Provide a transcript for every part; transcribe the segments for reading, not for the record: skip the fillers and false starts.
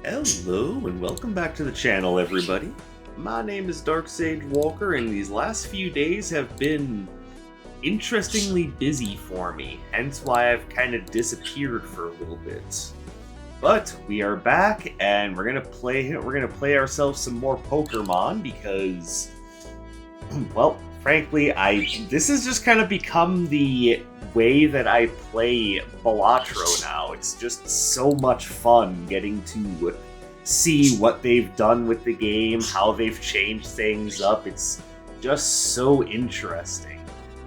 Hello and welcome back to the channel, everybody. My name is Dark Sage Walker, and these last few days have been interestingly busy for me, hence why I've kind of disappeared for a little bit. But we are back, and we're gonna play ourselves some more Pokermon because, well, frankly, this has just kind of become the way that I play Balatro now. It's just so much fun getting to see what they've done with the game, how they've changed things up. It's just so interesting.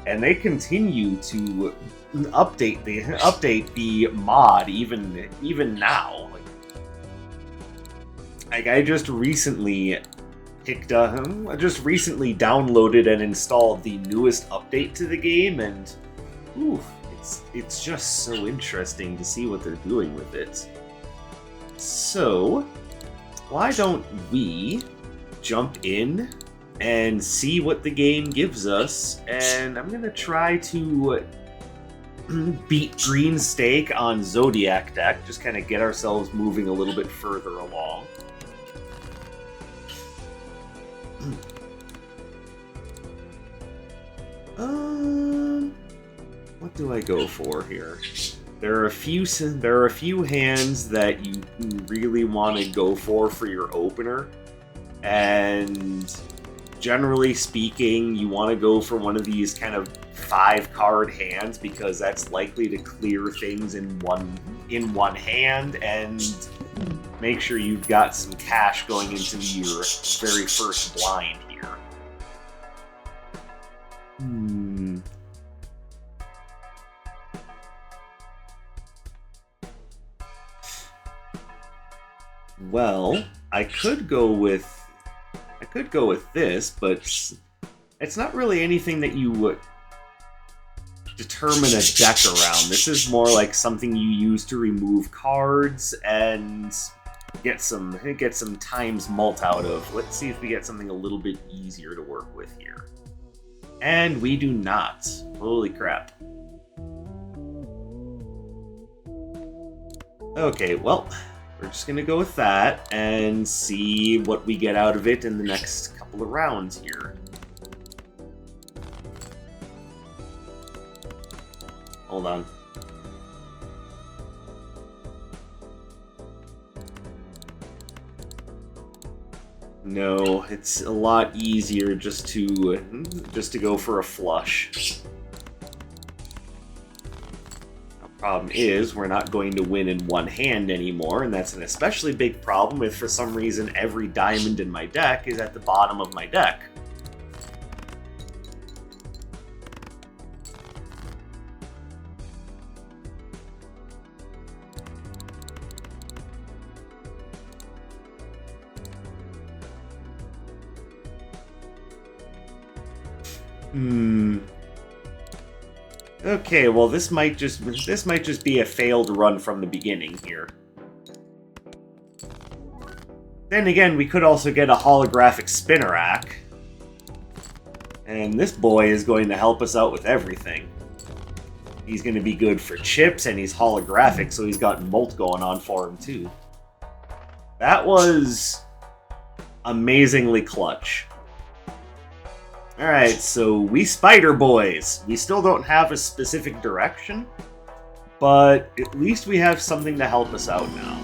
And they continue to update the mod even now. Like I just recently downloaded and installed the newest update to the game, and it's just so interesting to see what they're doing with it. So, why don't we jump in and see what the game gives us? And I'm gonna try to beat Green Stake on Zodiac deck, just kind of get ourselves moving a little bit further along. What do I go for here? There are a few hands that you really want to go for your opener, and generally speaking, you want to go for one of these kind of 5-card hands because that's likely to clear things in one hand and make sure you've got some cash going into your very first blind here. Well, I could go with this, but it's not really anything that you would determine a deck around. This is more like something you use to remove cards and get some times mult out of. Let's see if we get something a little bit easier to work with here. And we do not. Holy crap. Okay, well, we're just gonna go with that and see what we get out of it in the next couple of rounds here. Hold on. No, it's a lot easier just to go for a flush. Problem is, we're not going to win in one hand anymore, and that's an especially big problem if for some reason every diamond in my deck is at the bottom of my deck. Okay, well this might just be a failed run from the beginning here. Then again, we could also get a holographic Spinnerack. And this boy is going to help us out with everything. He's going to be good for chips, and he's holographic, so he's got Molt going on for him too. That was amazingly clutch. Alright, so we Spider Boys. We still don't have a specific direction, but at least we have something to help us out now.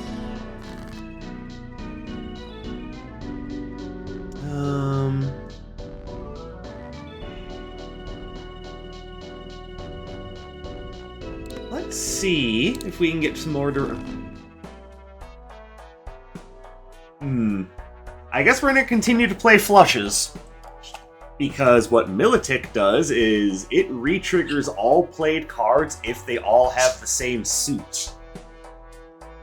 Let's see if we can get some more I guess we're going to continue to play flushes. Because what Militic does is it re-triggers all played cards if they all have the same suit.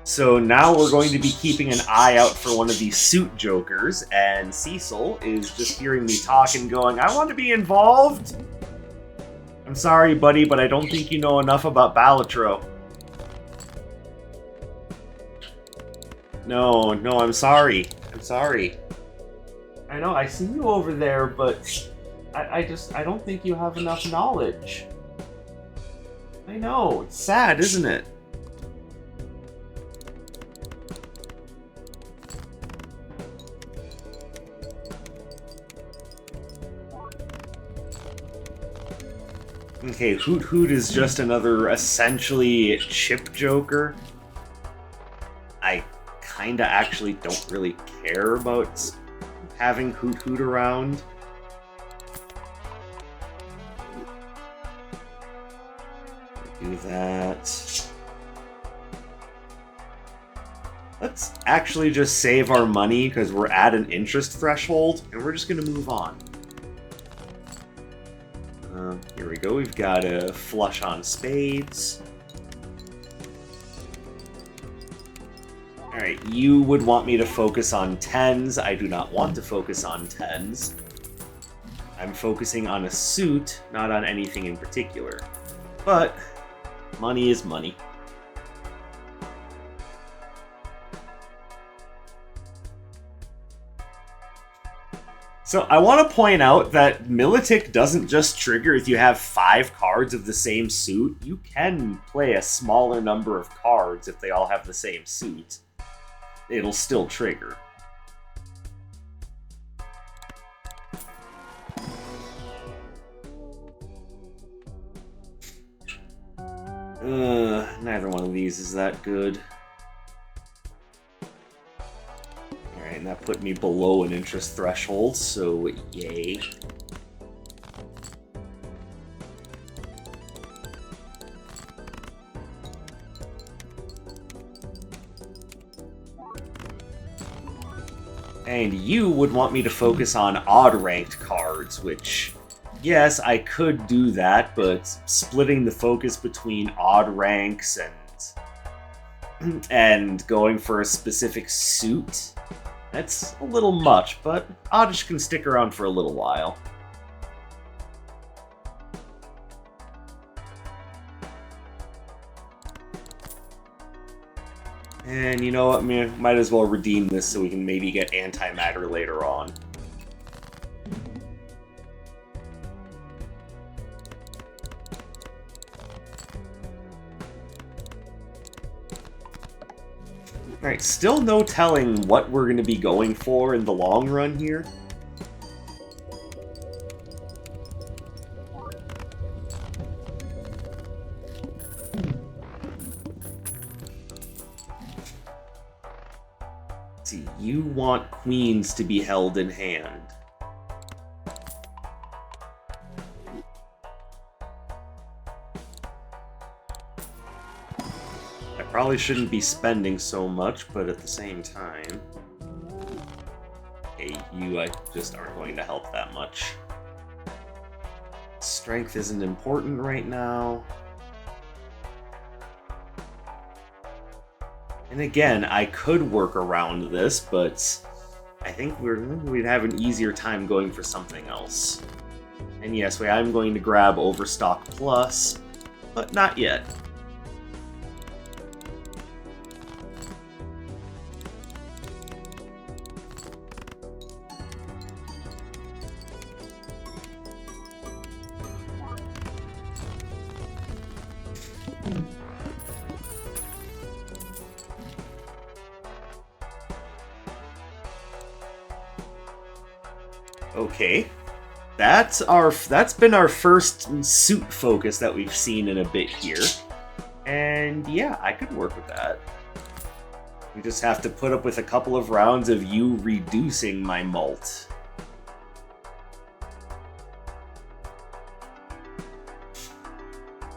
So now we're going to be keeping an eye out for one of these suit jokers, and Cecil is just hearing me talk and going, I want to be involved! I'm sorry, buddy, but I don't think you know enough about Balatro. No, I'm sorry. I'm sorry. I know, I see you over there, but I don't think you have enough knowledge. I know, it's sad, isn't it? Okay, Hoot Hoot is just another essentially chip joker. I kinda actually don't really care about having Hoot Hoot around. Do that. Let's actually just save our money because we're at an interest threshold, and we're just gonna move on. Here we go, we've got a flush on spades. Alright, you would want me to focus on tens. I do not want to focus on tens. I'm focusing on a suit, not on anything in particular. But, money is money. So I want to point out that Militic doesn't just trigger if you have 5 cards of the same suit. You can play a smaller number of cards if they all have the same suit. It'll still trigger. Neither one of these is that good. And that put me below an interest threshold, so yay. And you would want me to focus on odd-ranked cards, which, yes, I could do that, but splitting the focus between odd ranks and going for a specific suit, that's a little much, but Oddish can stick around for a little while. And you know what, might as well redeem this so we can maybe get antimatter later on. Alright, still no telling what we're going to be going for in the long run here. Let's see, you want queens to be held in hand. Probably shouldn't be spending so much, but at the same time... Okay, you just aren't going to help that much. Strength isn't important right now. And again, I could work around this, but I think we'd have an easier time going for something else. And yes, I'm going to grab Overstock Plus, but not yet. Okay, that's been our first suit focus that we've seen in a bit here, and yeah, I could work with that. We just have to put up with a couple of rounds of you reducing my mult.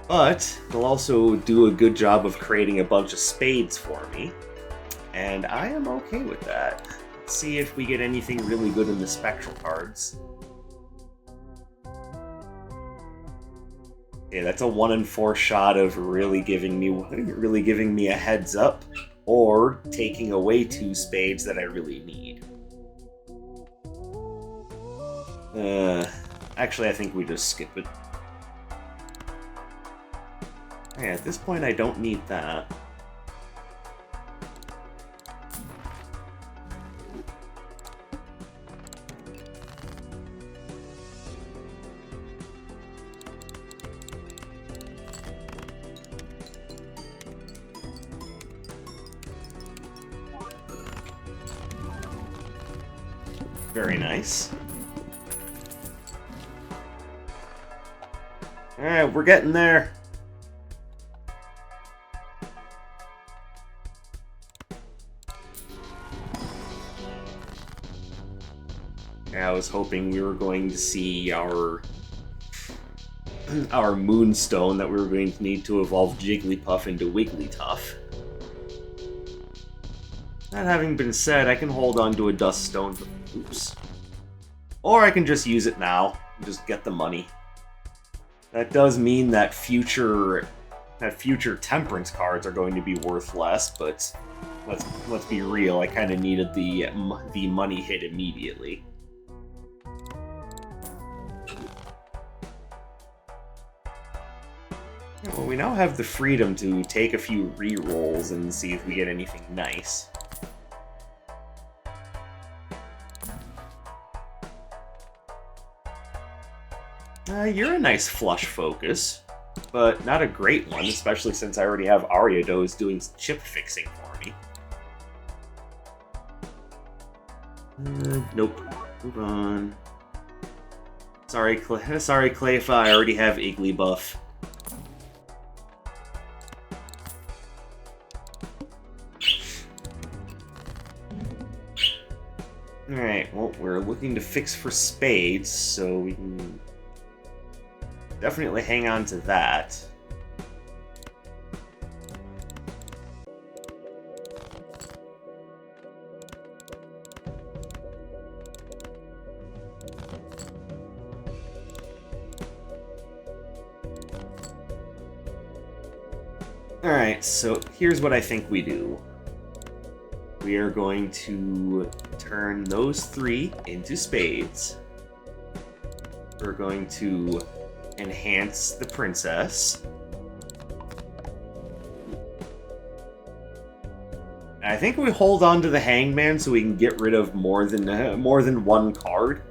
But it'll also do a good job of creating a bunch of spades for me, and I am okay with that. See if we get anything really good in the spectral cards. Okay, that's a 1 in 4 shot of really giving me a heads up, or taking away 2 spades that I really need. Actually, I think we just skip it. Okay, at this point, I don't need that. Very nice. Alright, we're getting there. I was hoping we were going to see our Moonstone that we were going to need to evolve Jigglypuff into Wigglytuff. That having been said, I can hold on to a Dust Stone. Oops. Or I can just use it now and just get the money. That does mean that future Temperance cards are going to be worth less, but let's be real. I kind of needed the money hit immediately. Well, we now have the freedom to take a few re-rolls and see if we get anything nice. You're a nice flush focus, but not a great one, especially since I already have Ariados doing chip fixing for me. Nope. Move on. Sorry, Clayfa, I already have Igglybuff. Alright, well, we're looking to fix for Spades, so we can definitely hang on to that. Alright, so here's what I think we do. We are going to turn those three into Spades. We're going to enhance the Princess. I think we hold on to the Hangman so we can get rid of more than one card.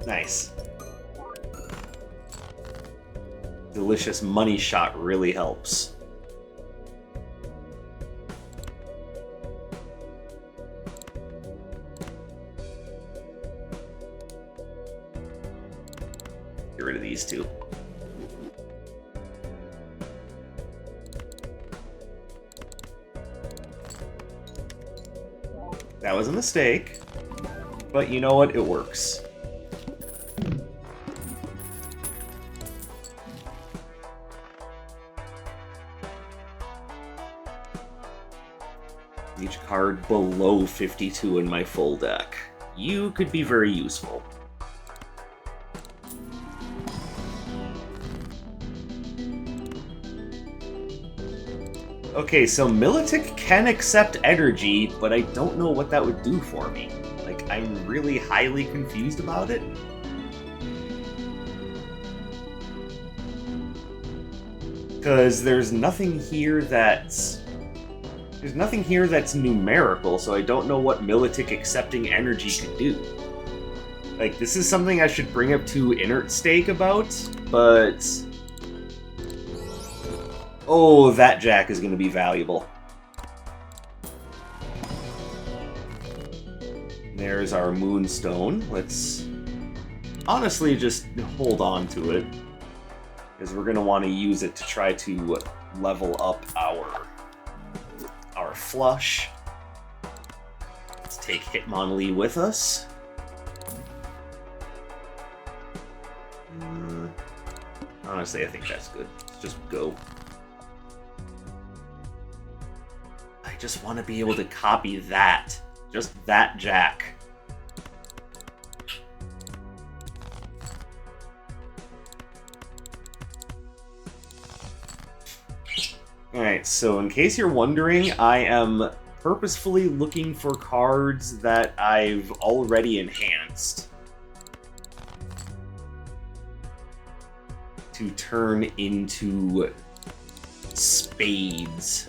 Nice. Delicious money shot really helps. Get rid of these two. That was a mistake, but you know what? It works. Each card below 52 in my full deck. You could be very useful. Okay, so Milotic can accept energy, but I don't know what that would do for me. Like, I'm really highly confused about it. Because there's nothing here that's numerical, so I don't know what Milotic accepting energy could do. Like, this is something I should bring up to Inert Stake about, but... Oh, that Jack is going to be valuable. There's our Moonstone. Let's honestly just hold on to it, because we're going to want to use it to try to level up our flush. Let's take Hitmonlee with us. Honestly, I think that's good. Let's just go. I just want to be able to copy that. Just that Jack. Alright, so in case you're wondering, I am purposefully looking for cards that I've already enhanced to turn into Spades.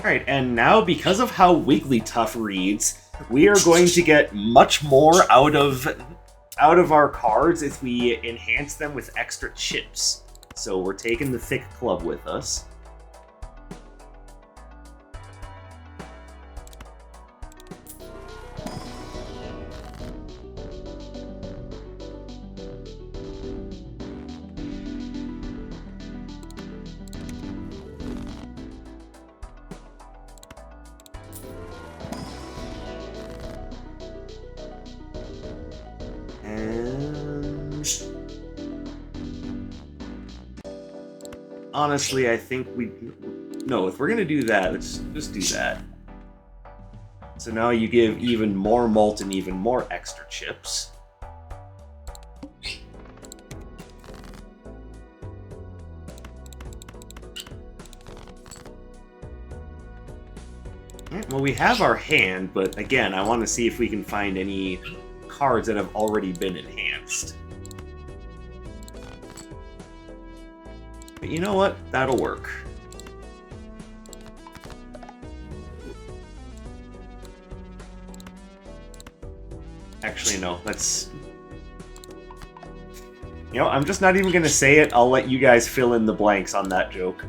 Alright, and now because of how Wigglytuff reads, we are going to get much more out of our cards if we enhance them with extra chips. So we're taking the thick club with us. Honestly, I think no, if we're gonna do that, let's just do that. So now you give even more malt and even more extra chips. Alright, well, we have our hand, but again, I want to see if we can find any cards that have already been enhanced. But you know what? That'll work. Actually, no. Let's... You know, I'm just not even gonna say it. I'll let you guys fill in the blanks on that joke.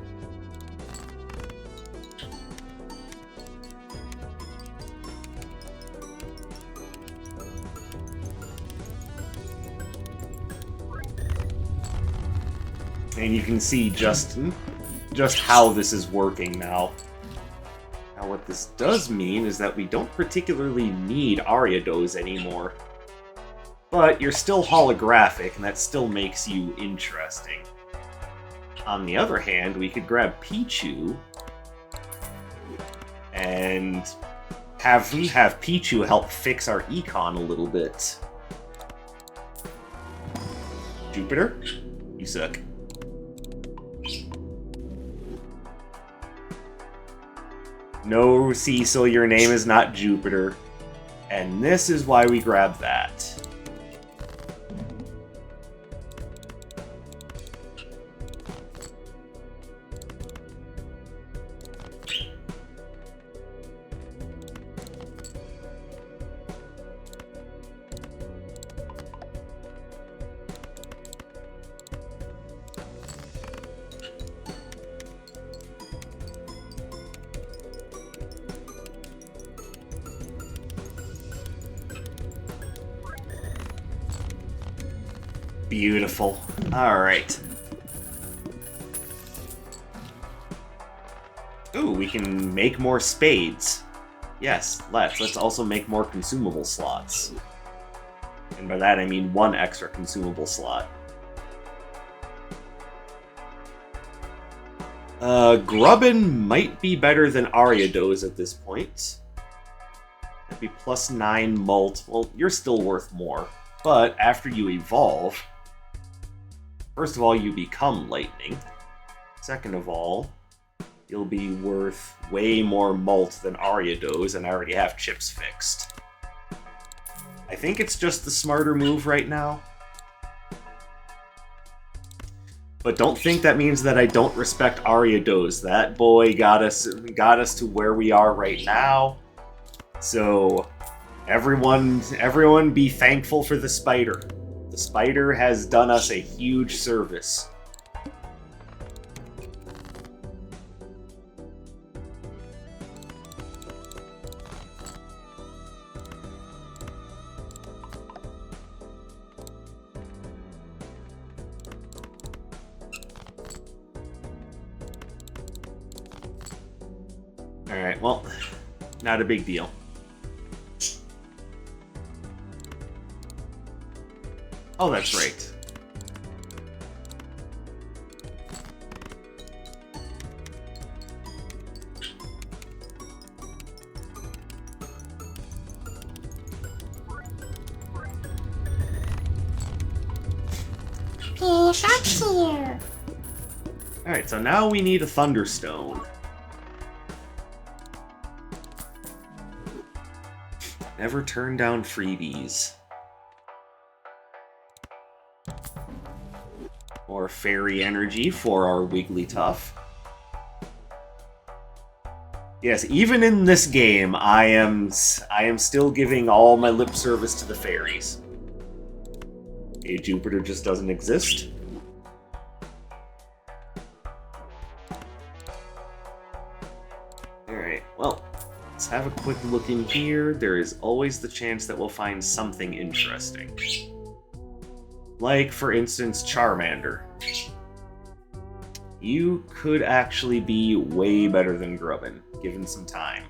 And you can see just how this is working now. Now what this does mean is that we don't particularly need Ariados anymore. But you're still holographic, and that still makes you interesting. On the other hand, we could grab Pichu and have Pichu help fix our econ a little bit. Jupiter? You suck. No, Cecil, your name is not Jupiter. And this is why we grab that. Beautiful. Alright. Ooh, we can make more spades. Yes, let's also make more consumable slots. And by that I mean one extra consumable slot. Grubbin might be better than Ariados at this point. That'd be plus 9 mult. Well, you're still worth more. But after you evolve, first of all, you become lightning. Second of all, you'll be worth way more mult than Ariados, and I already have chips fixed. I think it's just the smarter move right now. But don't think that means that I don't respect Ariados. That boy got us to where we are right now. So everyone be thankful for the spider. The spider has done us a huge service. Alright, well, not a big deal. Oh, that's right. Pikachu! Alright, so now we need a Thunderstone. Never turn down freebies. More fairy energy for our Wigglytuff. Yes, even in this game, I am still giving all my lip service to the fairies. Okay, Jupiter just doesn't exist. Alright, well, let's have a quick look in here. There is always the chance that we'll find something interesting. Like, for instance, Charmander. You could actually be way better than Grubbin, given some time.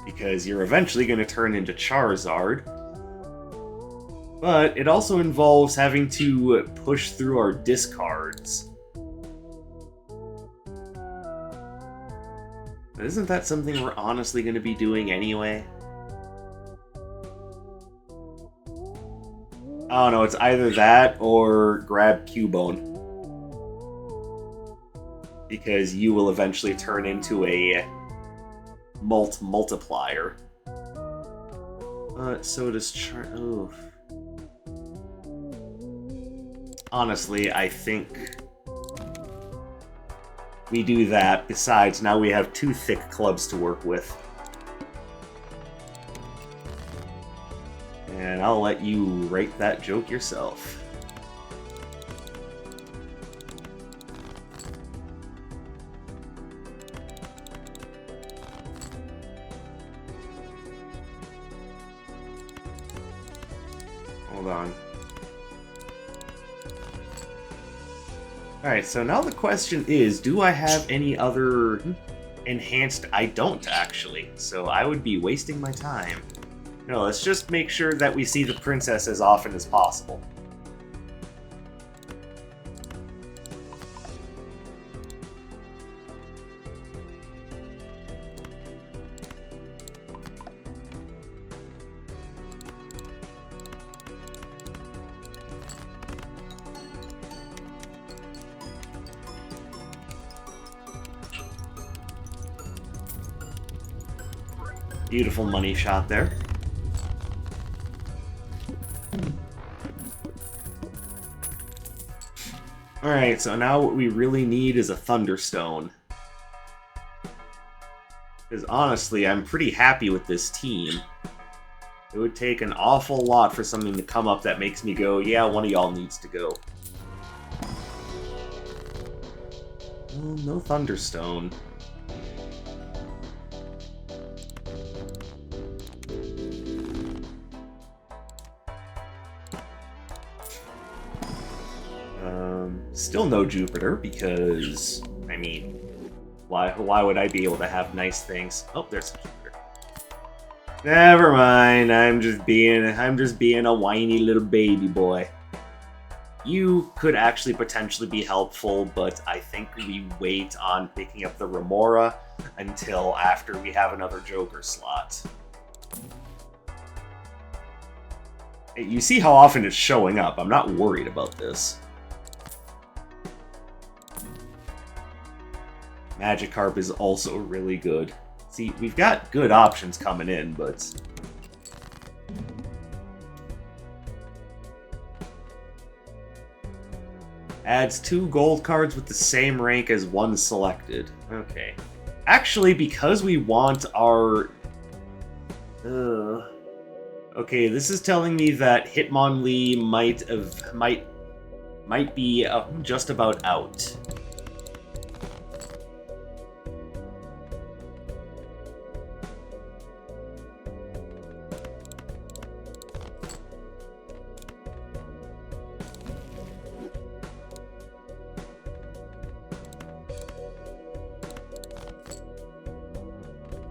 Because you're eventually going to turn into Charizard. But it also involves having to push through our discards. Isn't that something we're honestly going to be doing anyway? Oh no, it's either that or grab Cubone. Because you will eventually turn into a multiplier. So does oh. Honestly, I think we do that. Besides, now we have 2 thick clubs to work with. And I'll let you rate that joke yourself. Hold on. Alright, so now the question is, do I have any other enhanced? I don't, actually. So I would be wasting my time. No, let's just make sure that we see the princess as often as possible. Beautiful money shot there. Alright, so now what we really need is a Thunderstone. Because honestly, I'm pretty happy with this team. It would take an awful lot for something to come up that makes me go, yeah, one of y'all needs to go. Well, no Thunderstone. Still no Jupiter, because, I mean, why would I be able to have nice things? Oh, there's Jupiter. Never mind, I'm just being a whiny little baby boy. You could actually potentially be helpful, but I think we wait on picking up the Remora until after we have another Joker slot. You see how often it's showing up. I'm not worried about this. Magikarp is also really good. See, we've got good options coming in, but... Adds 2 gold cards with the same rank as one selected. Okay. Actually, because we want our... Okay, this is telling me that Hitmonlee might be just about out.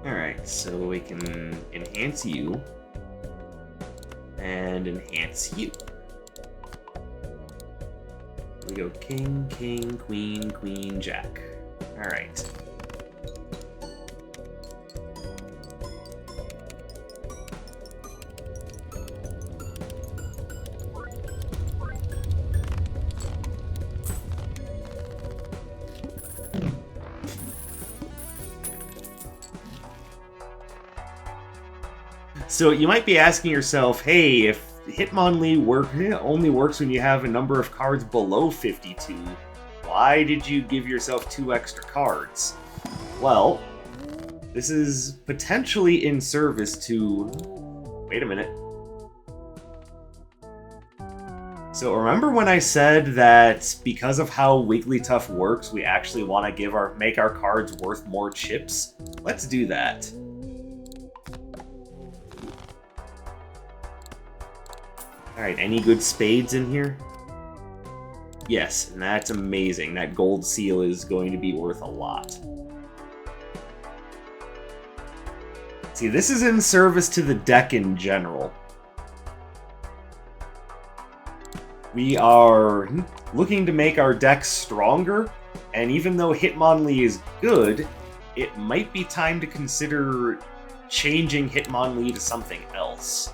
Alright, so we can enhance you, and enhance you. We go king, king, queen, queen, jack. Alright. So you might be asking yourself, hey, if Hitmonlee only works when you have a number of cards below 52. Why did you give yourself 2 extra cards? Well, this is potentially in service to... Wait a minute. So remember when I said that because of how Wigglytuff works, we actually want to make our cards worth more chips? Let's do that. Alright, any good spades in here? Yes, and that's amazing. That gold seal is going to be worth a lot. See, this is in service to the deck in general. We are looking to make our deck stronger, and even though Hitmonlee is good, it might be time to consider changing Hitmonlee to something else.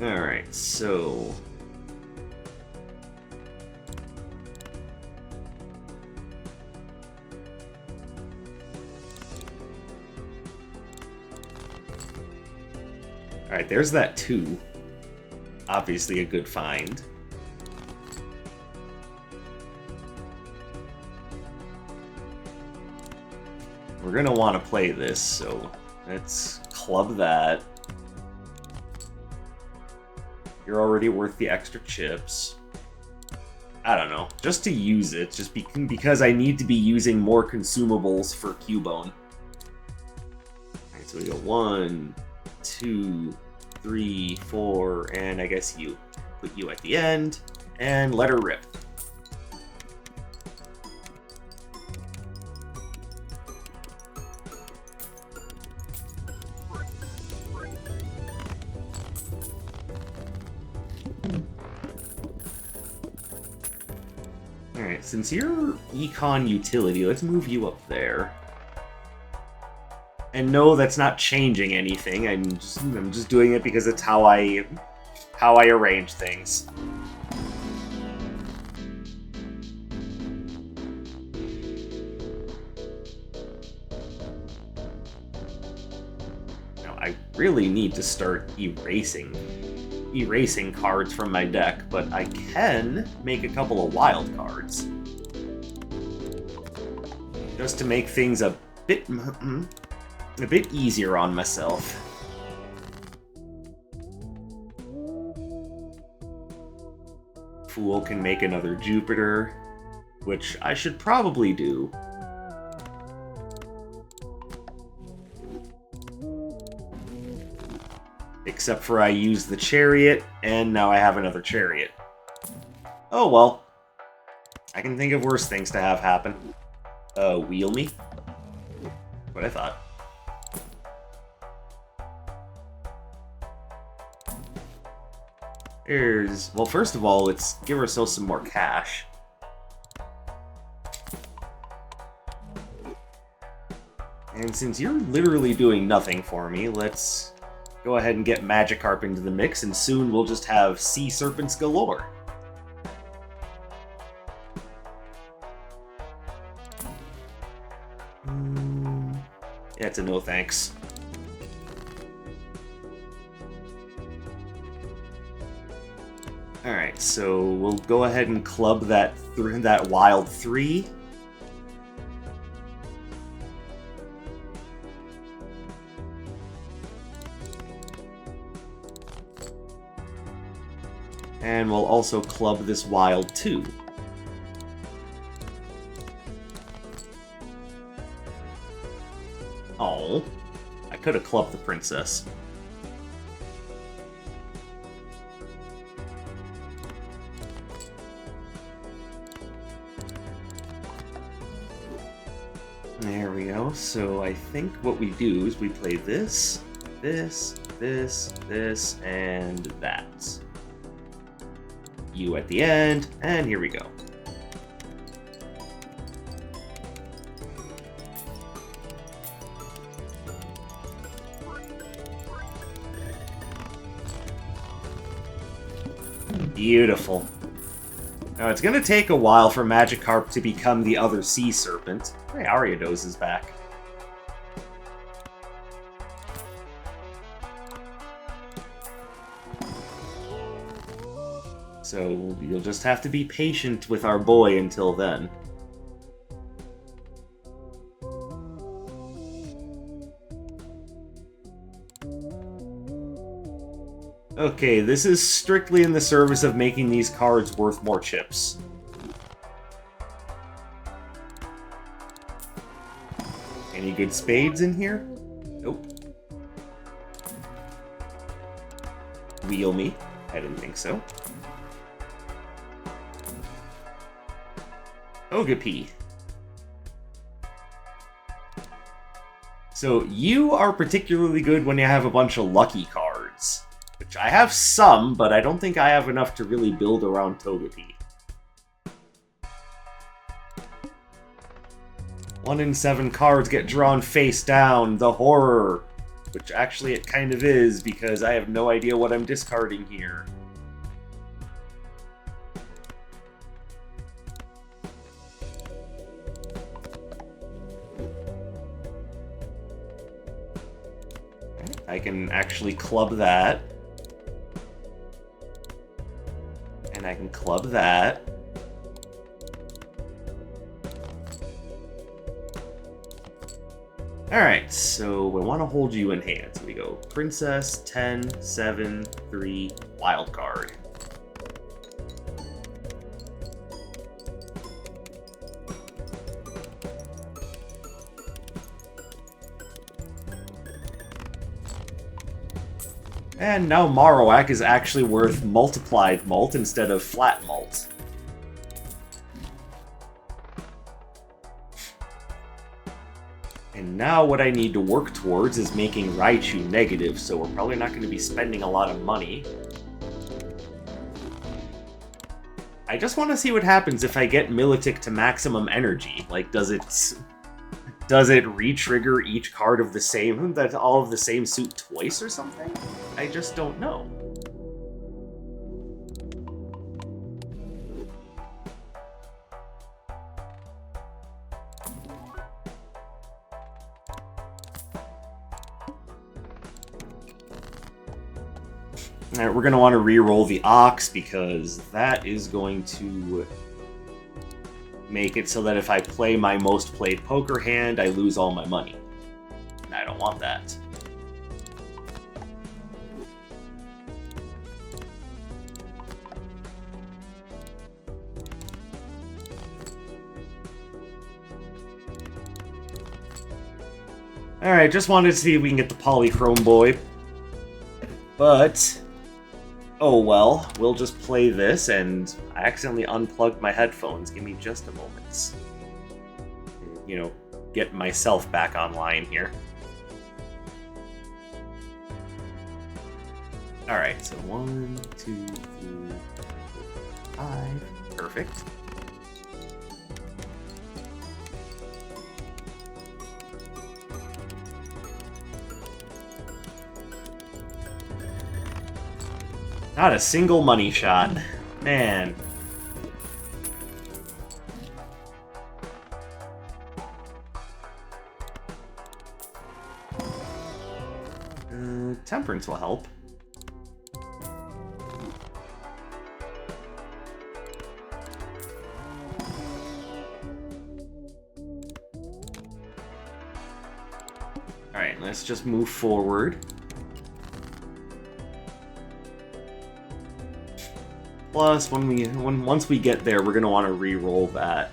Alright, so... Alright, there's that 2. Obviously a good find. We're gonna want to play this, so let's club that. You're already worth the extra chips. I don't know, just to use it, just because I need to be using more consumables for Cubone. Alright, so we go 1, 2, 3, 4, and I guess you. Put you at the end, and let her rip. Alright, since you're Econ Utility, let's move you up there. And no, that's not changing anything. I'm just doing it because it's how I arrange things. Now, I really need to start erasing cards from my deck, but I can make a couple of wild cards. Just to make things a bit easier on myself. Fool can make another Jupiter, which I should probably do. Except for I used the Chariot, and now I have another Chariot. Oh well. I can think of worse things to have happen. Wheel me? What I thought. Well, first of all, let's give ourselves some more cash. And since you're literally doing nothing for me, let's go ahead and get Magikarp into the mix, and soon we'll just have Sea Serpents galore. Yeah, it's a no thanks. Alright, so we'll go ahead and club that wild 3. And we'll also club this wild 2. Oh, I could have clubbed the princess. There we go. So I think what we do is we play this, this, this, this, and that. You at the end, and here we go. Beautiful. Now, it's going to take a while for Magikarp to become the other Sea Serpent. Hey, Ariados is back. So you'll just have to be patient with our boy until then. Okay, this is strictly in the service of making these cards worth more chips. Any good spades in here? Nope. Wheel me. I didn't think so. Ogepi. So you are particularly good when you have a bunch of lucky cards. Which I have some, but I don't think I have enough to really build around Togepi. 1 in 7 cards get drawn face down. The horror. Which actually it kind of is, because I have no idea what I'm discarding here. I can actually club that. And I can club that. Alright, so we want to hold you in hand. So we go Princess, 10, 7, 3, wild card. And now Marowak is actually worth multiplied mult instead of flat mult. And now what I need to work towards is making Raichu negative, so we're probably not going to be spending a lot of money. I just want to see what happens if I get Milotic to maximum energy. Like, does it re-trigger each card of the same, all of the same suit twice or something? I just don't know. Alright, we're going to want to re-roll the Ox because that is going to make it so that if I play my most played poker hand, I lose all my money. And I don't want that. Alright, just wanted to see if we can get the Polychrome boy. But oh well, we'll just play this, and I accidentally unplugged my headphones. Give me just a moment. You know, get myself back online here. Alright, so 1, 2, 3, 4, 5. Perfect. Not a single money shot. Man. Temperance will help. Alright, let's just move forward. Plus, once we get there, we're gonna want to re-roll that.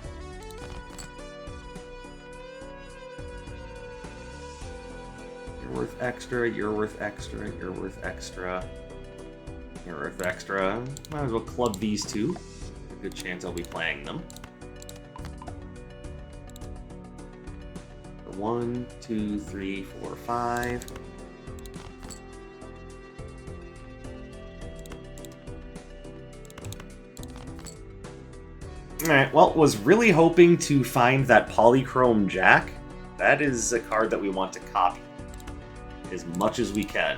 You're worth extra. You're worth extra. You're worth extra. You're worth extra. Might as well club these two. There's a good chance I'll be playing them. 1, 2, 3, 4, 5. Alright, well, was really hoping to find that Polychrome Jack. That is a card that we want to copy as much as we can,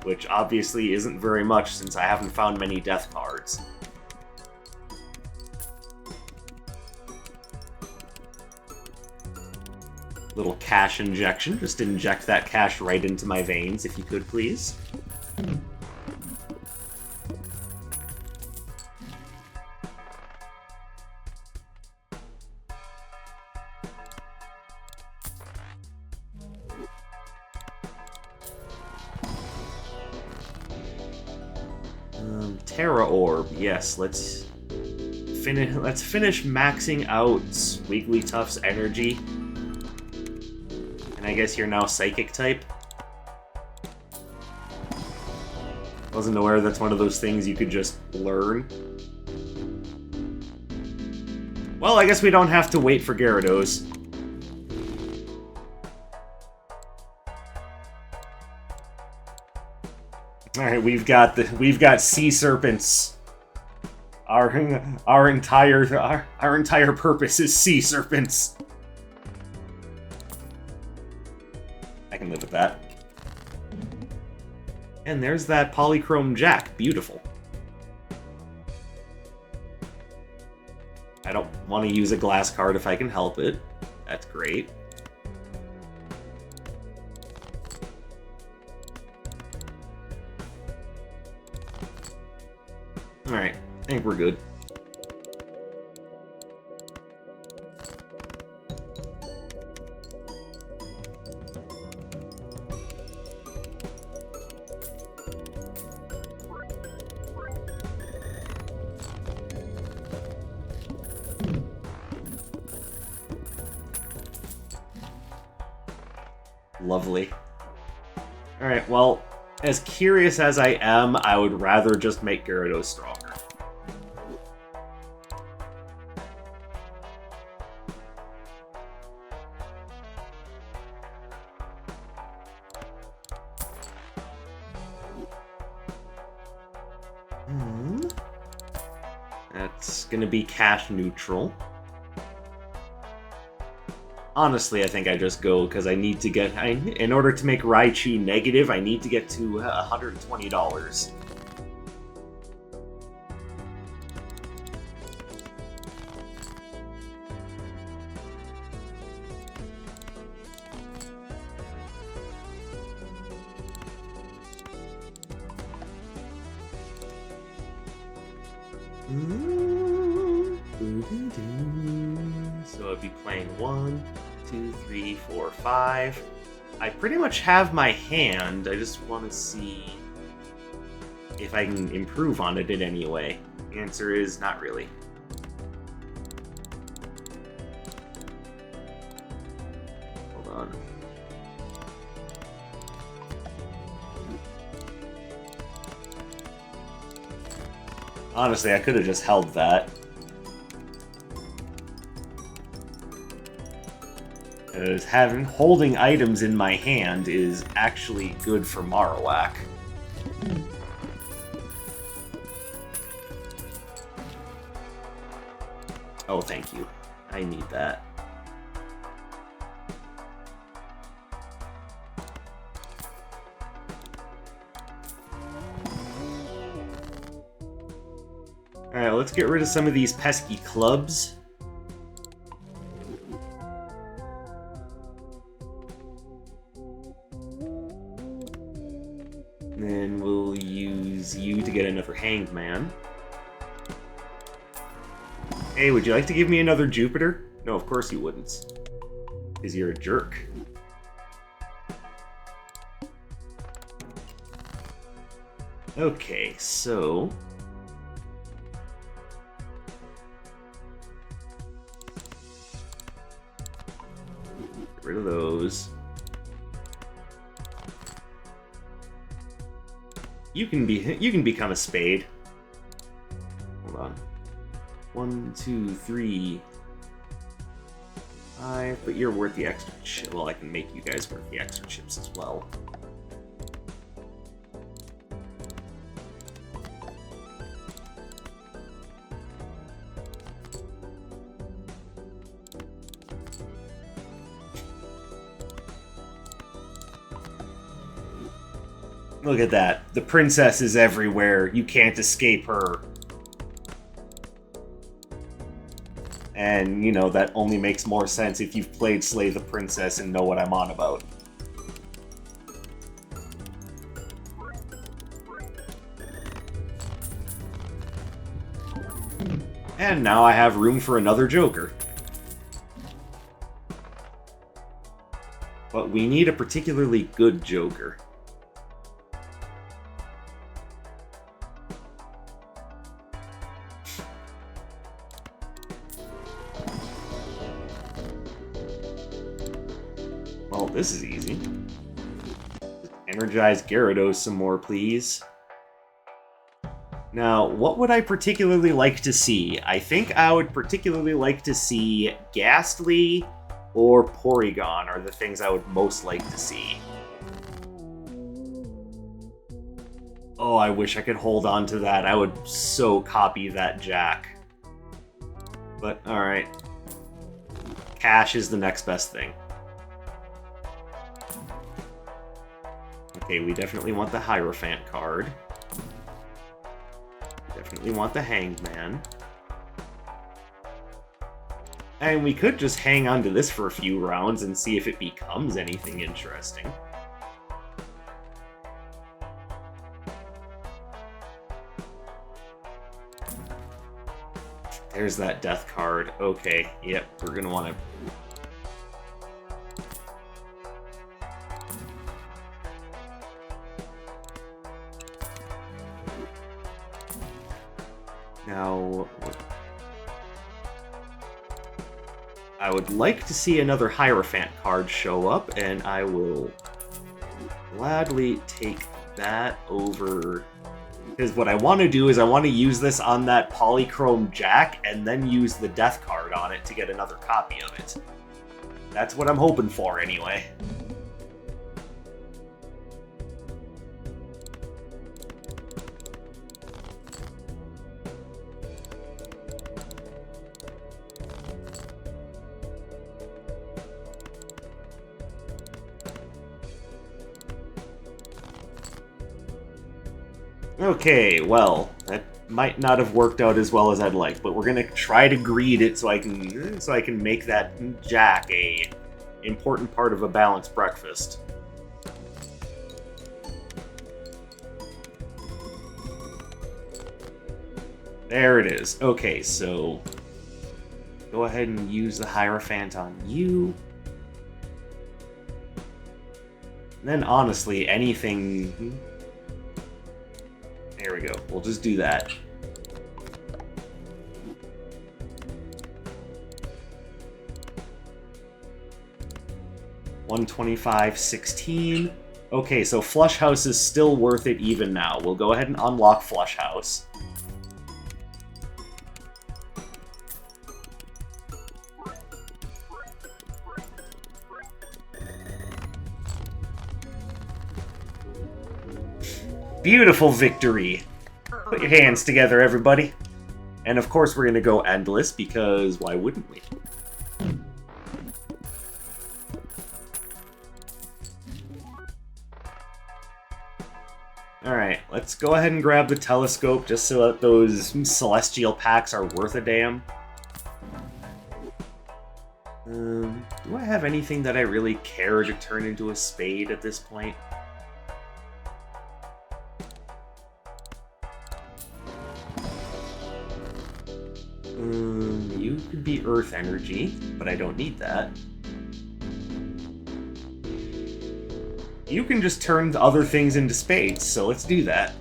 which obviously isn't very much since I haven't found many death cards. Little cash injection. Just inject that cash right into my veins, if you could, please. Terra Orb. Yes, let's finish maxing out Wigglytuff's energy. And I guess you're now Psychic type. Wasn't aware that's one of those things you could just learn. Well, I guess we don't have to wait for Gyarados. All right, we've got sea serpents. Our entire purpose is sea serpents. I can live with that. And there's that Polychrome Jack. Beautiful. I don't want to use a glass card if I can help it. That's great. Alright, I think we're good. Lovely. Alright, well, as curious as I am, I would rather just make Gyarados stronger. That's gonna be cash neutral. Honestly, I think I just go because I need to get... in order to make Raichu negative, I need to get to $120. So I'd be playing 1, 2, 3, 4, 5. I pretty much have my hand. I just want to see if I can improve on it in any way. The answer is not really. Hold on. Honestly, I could have just held that. Because holding items in my hand is actually good for Marowak. Oh, thank you. I need that. Alright, let's get rid of some of these pesky clubs. Then we'll use you to get another Hanged Man. Hey, would you like to give me another Jupiter? No, of course you wouldn't. Because you're a jerk. Okay, so... get rid of those. You can become a Spade. Hold on. 1, 2, 3, 5. But you're worth the extra chip. Well, I can make you guys worth the extra chips as well. Look at that. The princess is everywhere. You can't escape her. And, you know, that only makes more sense if you've played Slay the Princess and know what I'm on about. And now I have room for another Joker. But we need a particularly good Joker. Well, this is easy. Energize Gyarados some more, please. Now, what would I particularly like to see? I think I would particularly like to see Ghastly or Porygon are the things I would most like to see. Oh, I wish I could hold on to that. I would so copy that Jack. But, alright. Cash is the next best thing. Okay, we definitely want the Hierophant card. Definitely want the Hanged Man. And we could just hang on to this for a few rounds and see if it becomes anything interesting. There's that death card. Okay, yep, we're gonna want to... Now... I would like to see another Hierophant card show up, and I will gladly take that over... Because what I want to do is I want to use this on that Polychrome Jack, and then use the Death card on it to get another copy of it. That's what I'm hoping for, anyway. Okay, well, that might not have worked out as well as I'd like, but we're gonna try to greed it so I can make that Jack a important part of a balanced breakfast. There it is. Okay, so go ahead and use the Hierophant on you. And then honestly, anything... There we go. We'll just do that. $125.16. Okay, so Flush House is still worth it even now. We'll go ahead and unlock Flush House. Beautiful victory! Put your hands together, everybody. And of course we're going to go endless, because why wouldn't we? Alright, let's go ahead and grab the telescope, just so that those celestial packs are worth a damn. Do I have anything that I really care to turn into a spade at this point? You could be Earth Energy, but I don't need that. You can just turn the other things into spades, so let's do that.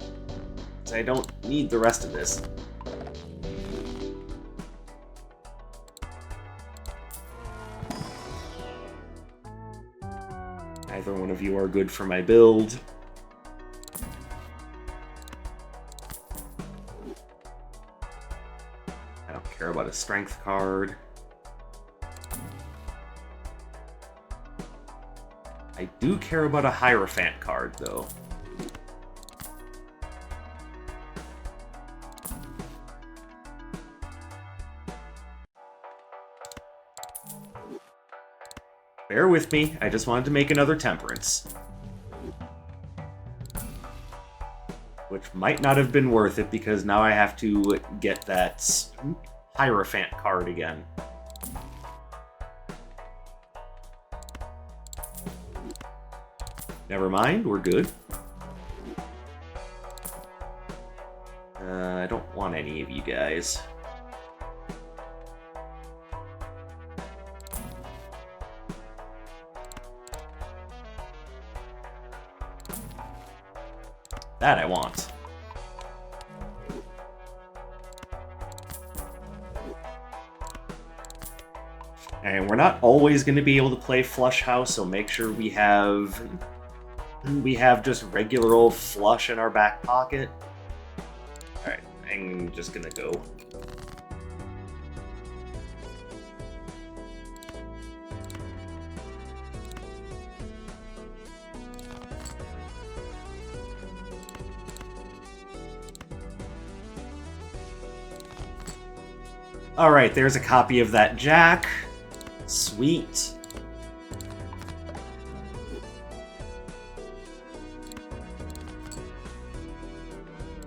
So I don't need the rest of this. Neither one of you are good for my build. I don't care about a strength card. I do care about a Hierophant card, though. Bear with me, I just wanted to make another Temperance. Which might not have been worth it, because now I have to get that Hierophant card again. Never mind, we're good. I don't want any of you guys. That I want. And we're not always going to be able to play flush house, so make sure we have just regular old flush in our back pocket. Alright, I'm just going to go. Alright, there's a copy of that jack. Sweet.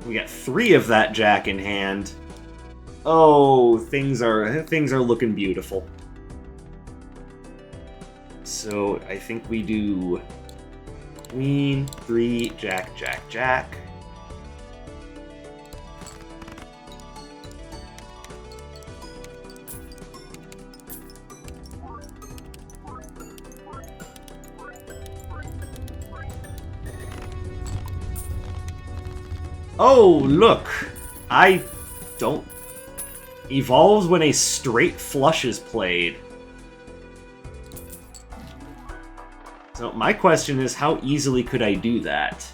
We got 3 of that jack in hand. Oh, things are looking beautiful. So I think we do queen, 3, jack, jack, jack. Oh, look! I don't... Evolves when a straight flush is played. So my question is, how easily could I do that?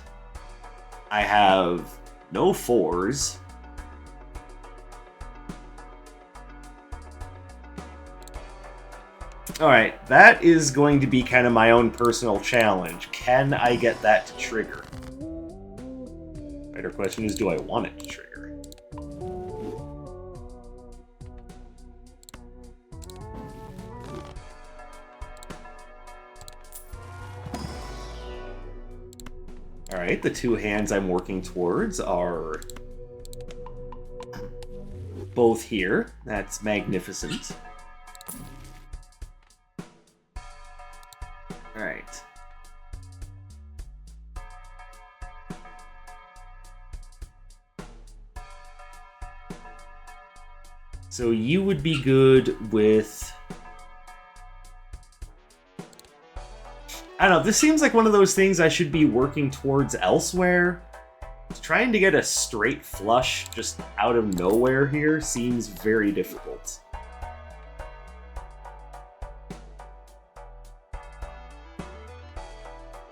I have no 4s. Alright, that is going to be kind of my own personal challenge. Can I get that to trigger? Better question is, do I want it to trigger? Alright, the 2 hands I'm working towards are both here. That's magnificent. Alright. So you would be good with... I don't know, this seems like one of those things I should be working towards elsewhere. Trying to get a straight flush just out of nowhere here seems very difficult.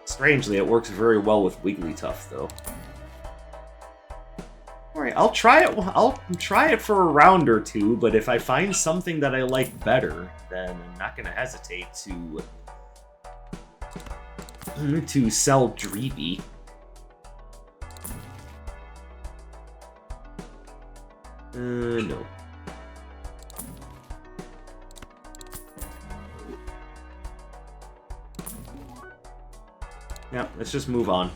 Strangely, it works very well with Wigglytuff, though. Alright, I'll try it for a round or 2, but if I find something that I like better, then I'm not gonna hesitate to sell Dreepy. No. Yeah, let's just move on.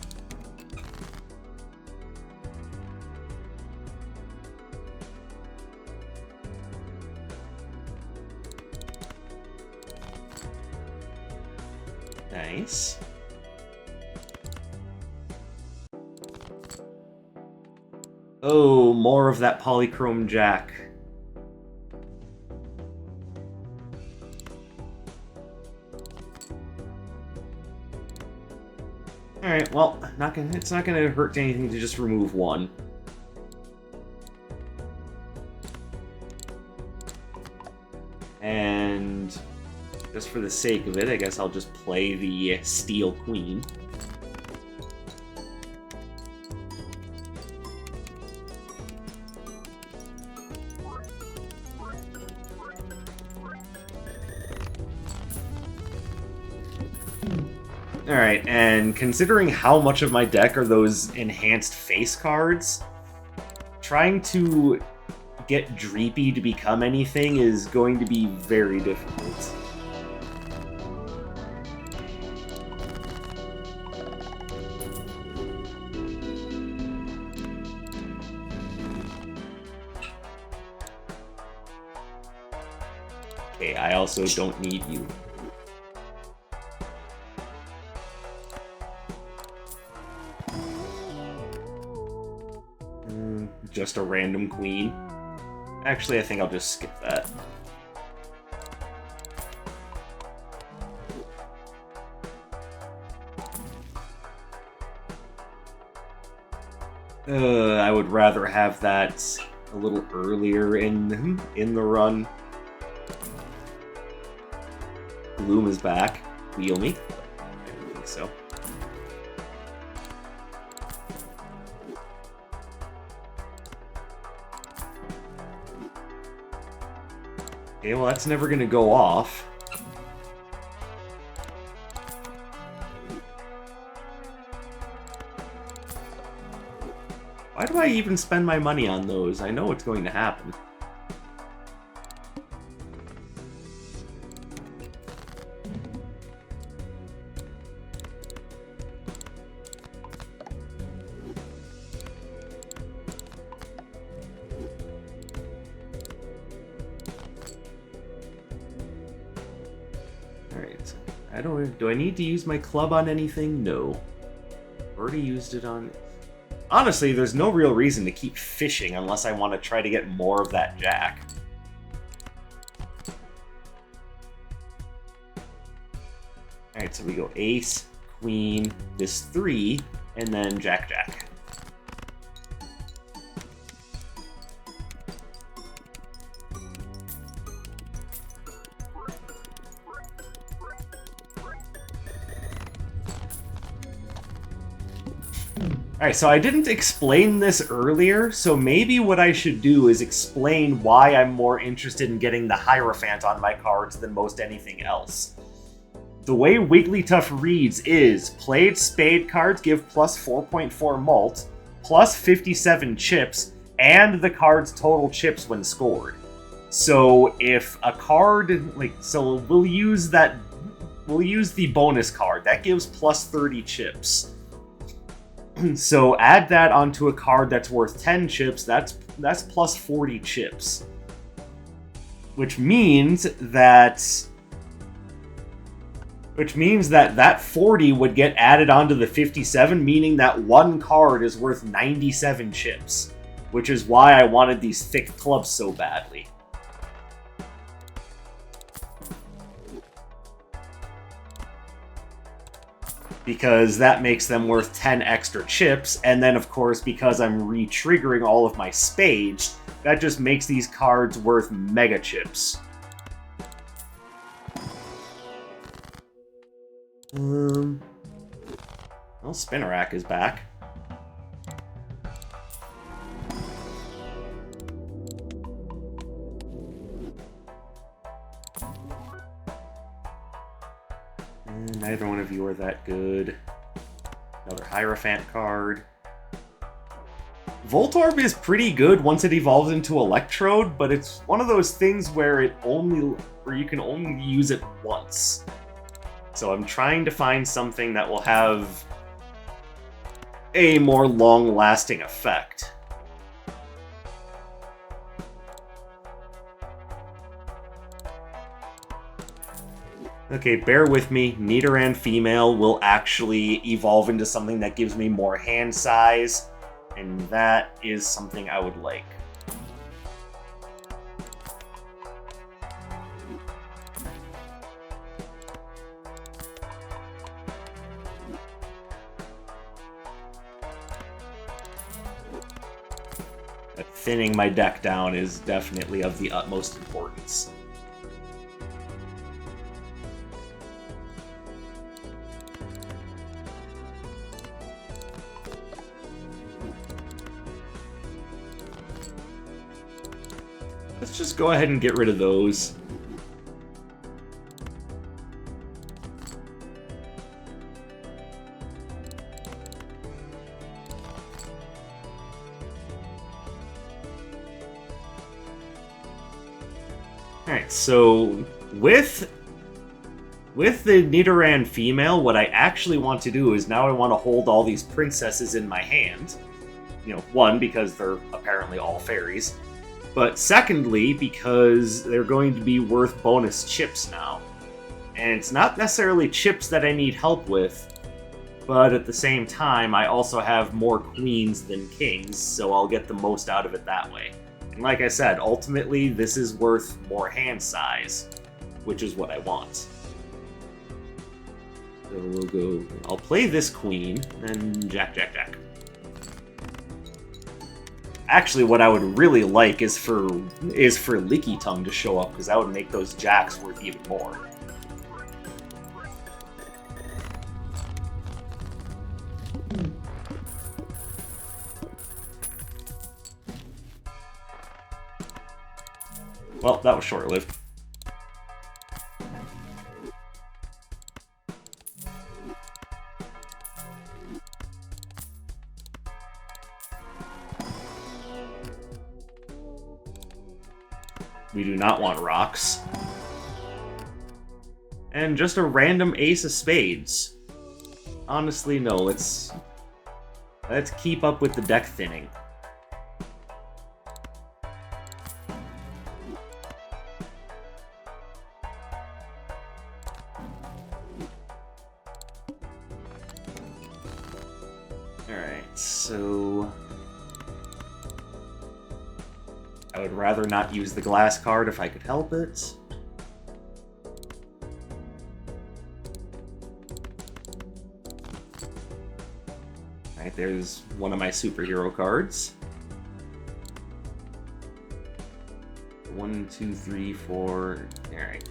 Nice. Oh, more of that Polychrome Jack. Alright, well, it's not gonna hurt anything to just remove 1. And just for the sake of it, I guess I'll just play the Steel Queen. Alright, and considering how much of my deck are those enhanced face cards, trying to get Dreepy to become anything is going to be very difficult. Okay, I also don't need you. Just a random queen. Actually, I think I'll just skip that. I would rather have that a little earlier in the run. Gloom is back. Wheel me. I don't think so. Okay, well that's never gonna go off. Why do I even spend my money on those? I know what's going to happen. Alright. Do I need to use my club on anything? No. Already used it on... Honestly, there's no real reason to keep fishing unless I want to try to get more of that jack. Alright, so we go ace, queen, this 3, and then jack, jack. Alright, so I didn't explain this earlier, so maybe what I should do is explain why I'm more interested in getting the Hierophant on my cards than most anything else. The way Wigglytuff reads is, played spade cards give plus 4.4 mult, plus 57 chips, and the card's total chips when scored. So if a card, we'll use the bonus card, that gives plus 30 chips. So add that onto a card that's worth 10 chips, that's plus 40 chips. Which means that that 40 would get added onto the 57, meaning that one card is worth 97 chips. Which is why I wanted these thick clubs so badly. Because that makes them worth 10 extra chips, and then of course, because I'm re-triggering all of my spades, that just makes these cards worth mega chips. Well, Spinnerack is back. Neither one of you are that good. Another Hierophant card. Voltorb is pretty good once it evolves into Electrode, but it's one of those things where you can only use it once. So I'm trying to find something that will have a more long-lasting effect. Okay, bear with me. Nidoran female will actually evolve into something that gives me more hand size, and that is something I would like. Thinning my deck down is definitely of the utmost importance. Let's just go ahead and get rid of those. Alright, so with the Nidoran female, what I actually want to do is now I want to hold all these princesses in my hand. You know, one, because they're apparently all fairies. But secondly, because they're going to be worth bonus chips now. And it's not necessarily chips that I need help with, but at the same time, I also have more queens than kings, so I'll get the most out of it that way. And like I said, ultimately, this is worth more hand size, which is what I want. So we'll go... I'll play this queen, and jack, jack, jack. Actually, what I would really like is for Leaky Tongue to show up, because that would make those jacks worth even more. Well, that was short-lived. We do not want rocks. And just a random ace of spades. Honestly, no, let's keep up with the deck thinning. Alright, so I would rather not use the glass card if I could help it. Alright, there's one of my superhero cards. 1, 2, 3, 4. Alright.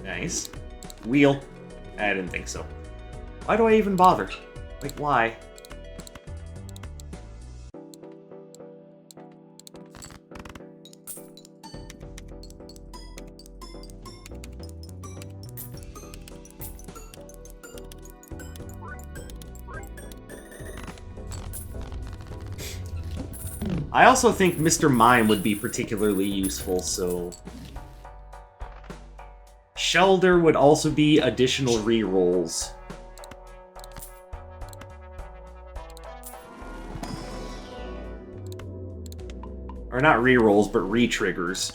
Nice. Wheel. I didn't think so. Why do I even bother? Like, why? I also think Mr. Mime would be particularly useful, so... Shelter would also be additional rerolls. Or not rerolls, but re-triggers.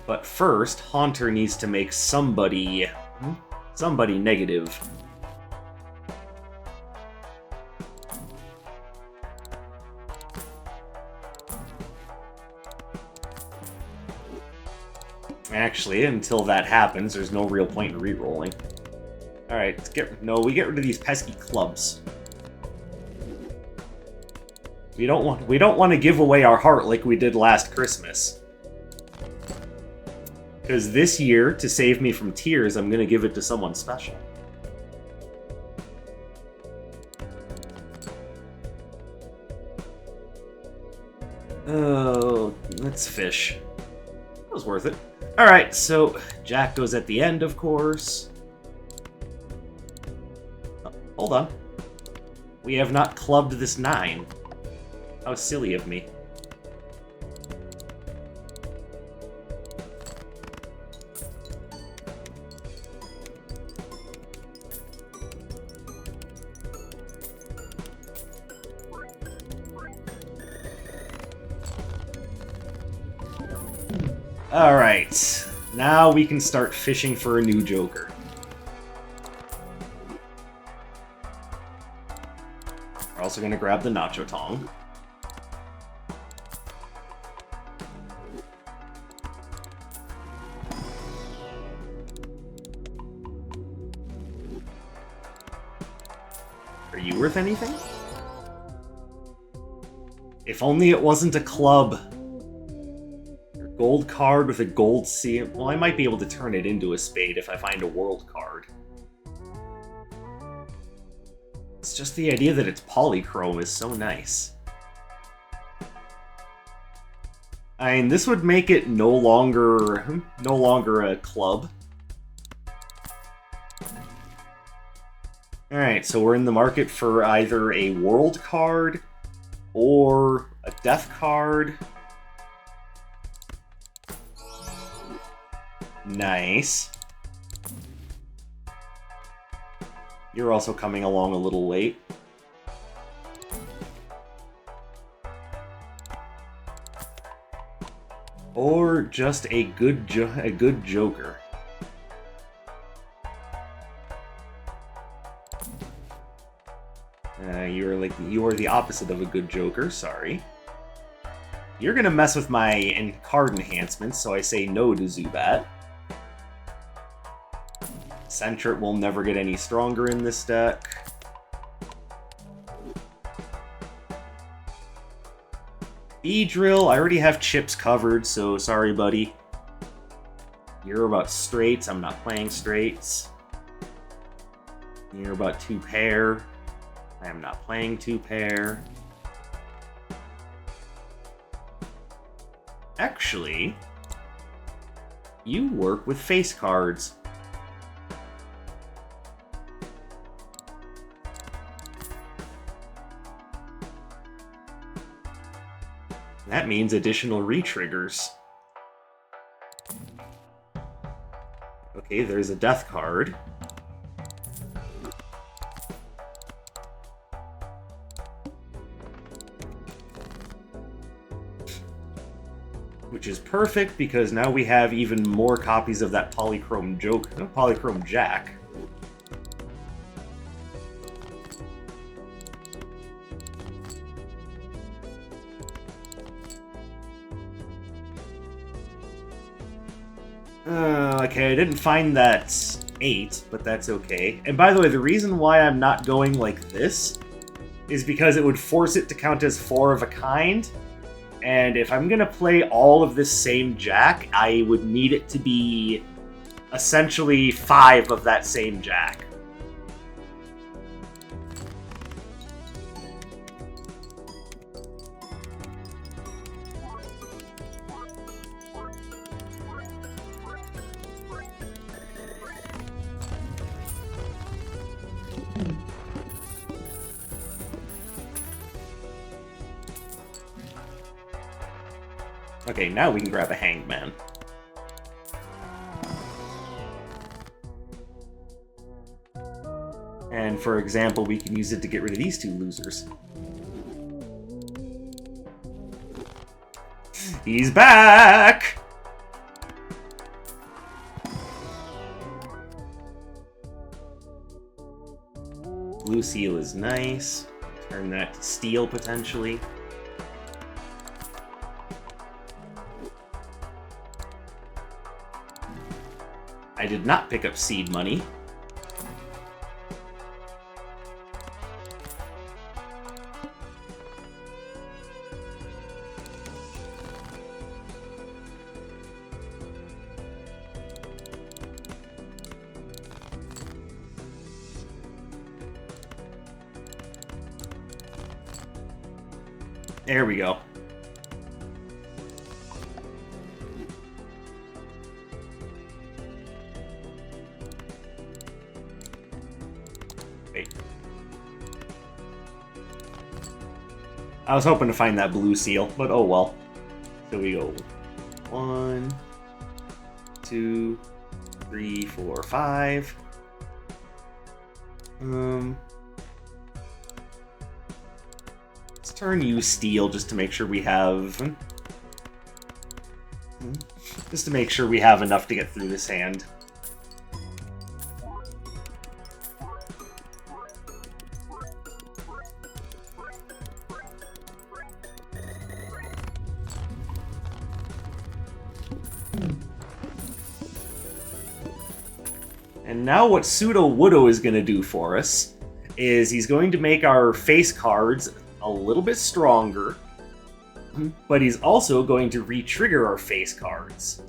But first, Haunter needs to make somebody negative. Actually, until that happens, there's no real point in re-rolling. Alright, let's we get rid of these pesky clubs. We don't want to give away our heart like we did last Christmas. Because this year, to save me from tears, I'm gonna give it to someone special. Oh, let's fish. That was worth it. Alright, so Jack goes at the end, of course. Oh, hold on. We have not clubbed this 9. How silly of me. Alright, now we can start fishing for a new Joker. We're also going to grab the Nacho Tong. Are you worth anything? If only it wasn't a club. Gold card with a gold seal. Well, I might be able to turn it into a spade if I find a world card. It's just the idea that it's polychrome is so nice. I mean, this would make it no longer a club. Alright, so we're in the market for either a world card or a death card. Nice. You're also coming along a little late. Or just a good Joker. You are the opposite of a good Joker. Sorry. You're gonna mess with my card enhancements, so I say no to Zubat. Sentret will never get any stronger in this deck. Beedrill, I already have chips covered, so sorry, buddy. You're about straights, I'm not playing straights. You're about 2-pair. I am not playing 2-pair. Actually, you work with face cards. That means additional re-triggers. Okay, there's a death card. Which is perfect, because now we have even more copies of that Polychrome Polychrome Jack. Okay, I didn't find that 8, but that's okay. And by the way, the reason why I'm not going like this is because it would force it to count as 4 of a kind. And if I'm going to play all of this same Jack, I would need it to be essentially 5 of that same Jack. Okay, now we can grab a Hangman. And for example, we can use it to get rid of these 2 losers. He's back! Blue Seal is nice. Turn that to Steel, potentially. I did not pick up seed money. There we go. Wait. I was hoping to find that blue seal, but oh well. So we go 1, 2, 3, 4, 5. Let's turn you steel just to make sure we have... Just to make sure we have enough to get through this hand. And now what Pseudo Woodo is going to do for us is he's going to make our face cards a little bit stronger, but he's also going to re-trigger our face cards.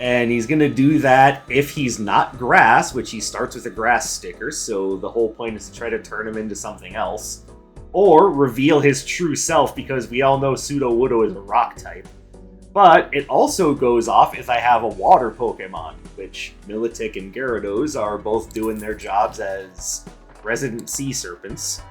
And he's going to do that if he's not grass, which he starts with a grass sticker, so the whole point is to try to turn him into something else, or reveal his true self, because we all know Pseudo Woodo is a rock type. But it also goes off if I have a water Pokemon, which Milotic and Gyarados are both doing their jobs as resident sea serpents.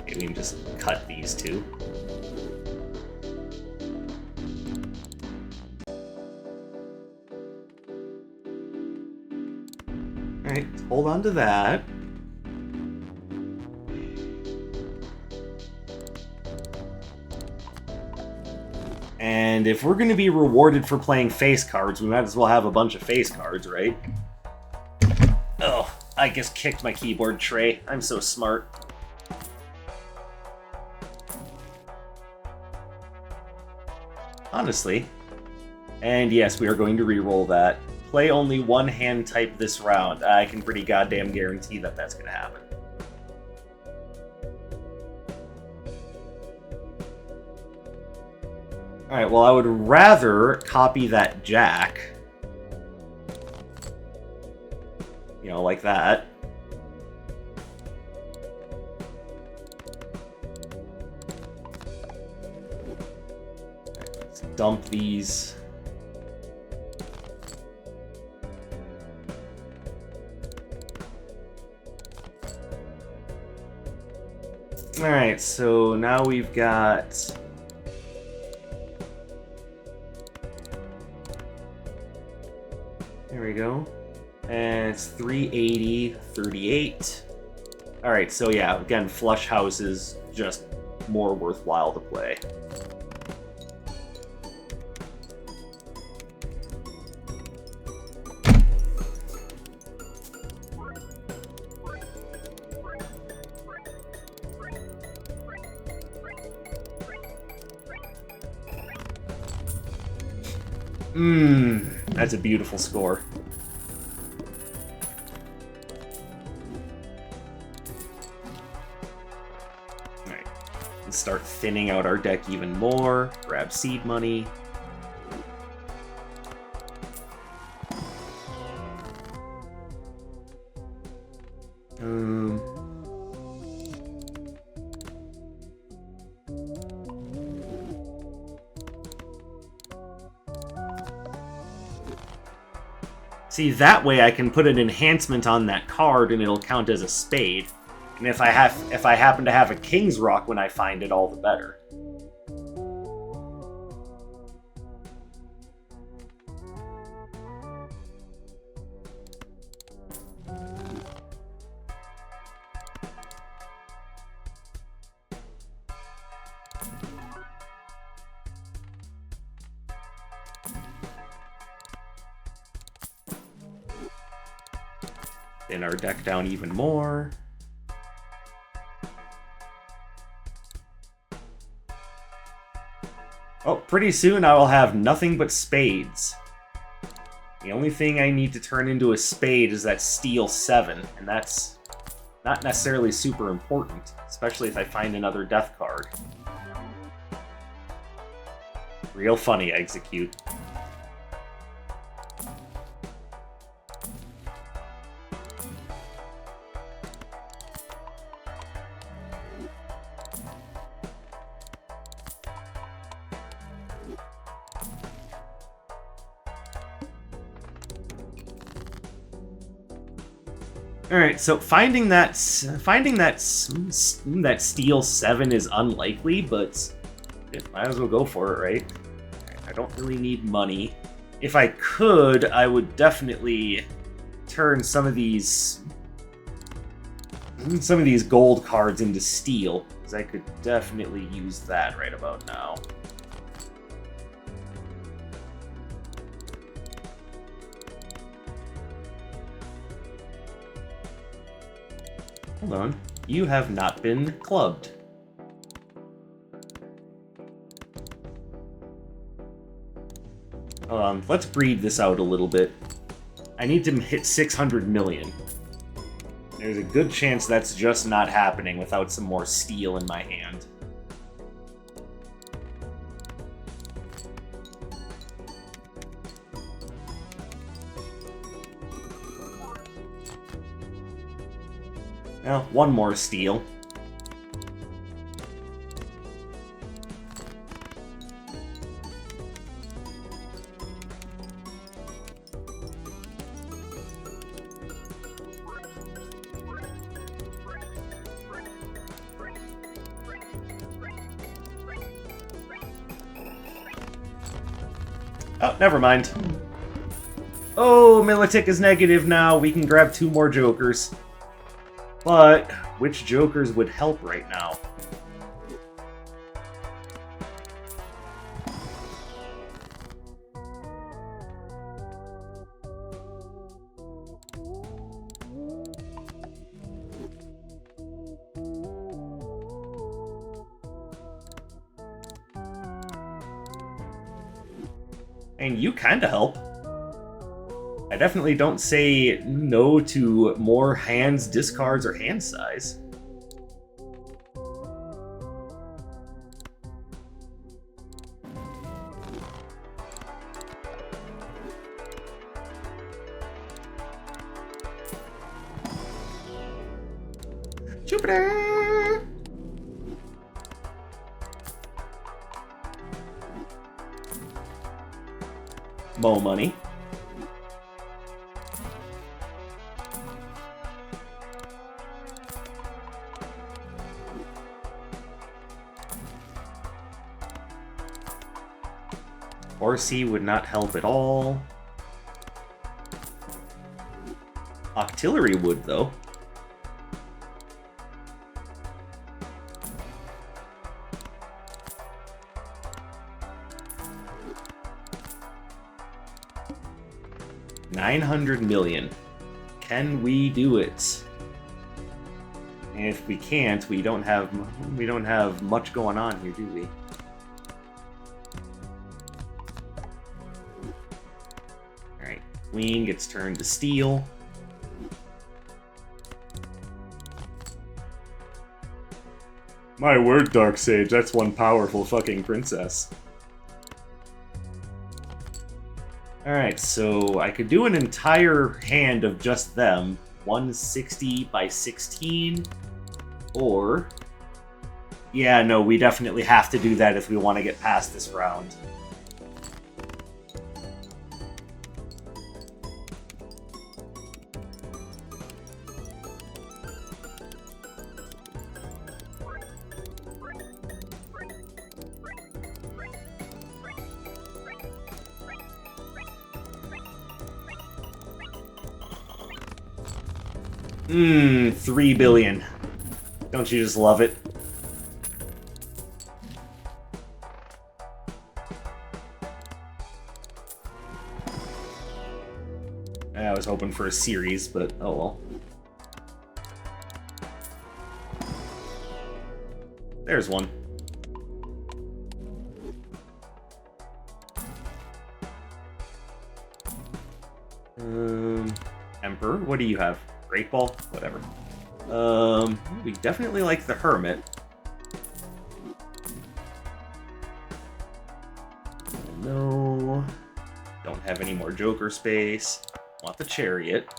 Okay, we can just cut these 2. Alright, hold on to that. And if we're going to be rewarded for playing face cards, we might as well have a bunch of face cards, right? Oh, I just kicked my keyboard tray. I'm so smart. Honestly. And yes, we are going to re-roll that. Play only one hand type this round. I can pretty goddamn guarantee that that's going to happen. Alright, well, I would rather copy that jack. You know, like that. Let's dump these. Alright, so now we've got... There we go. And it's 380, 38. Alright, so yeah, again, flush house is just more worthwhile to play. That's a beautiful score. Alright, let's start thinning out our deck even more. Grab seed money. See, that way I can put an enhancement on that card and it'll count as a spade. And if I happen to have a King's Rock when I find it, all the better. Thin our deck down even more. Oh, pretty soon I will have nothing but spades. The only thing I need to turn into a spade is that steel 7, and that's not necessarily super important, especially if I find another death card. Real funny, execute. All right, so finding that steel 7 is unlikely, but might as well go for it, right? I don't really need money. If I could, I would definitely turn some of these gold cards into steel, because I could definitely use that right about now. Hold on. You have not been clubbed. Let's breed this out a little bit. I need to hit 600 million. There's a good chance that's just not happening without some more steel in my hand. Well, one more steel. Oh, never mind. Oh, Militic is negative now. We can grab 2 more jokers. But which jokers would help right now? And you kind of help. I definitely don't say no to more hands, discards, or hand size. Jupiter! Mo money. Horsey would not help at all. Octillery would, though. $900 million. Can we do it? And if we can't, we don't have much going on here, do we? All right, Queen gets turned to steel. My word, Darksage, that's one powerful fucking princess. Alright, so I could do an entire hand of just them, 160 by 16, or... Yeah, no, we definitely have to do that if we want to get past this round. Mmm, 3 billion. Don't you just love it? I was hoping for a series, but oh well. There's one. Emperor, what do you have? Great Ball? Whatever. We definitely like the Hermit. No. Don't have any more Joker space. Want the Chariot.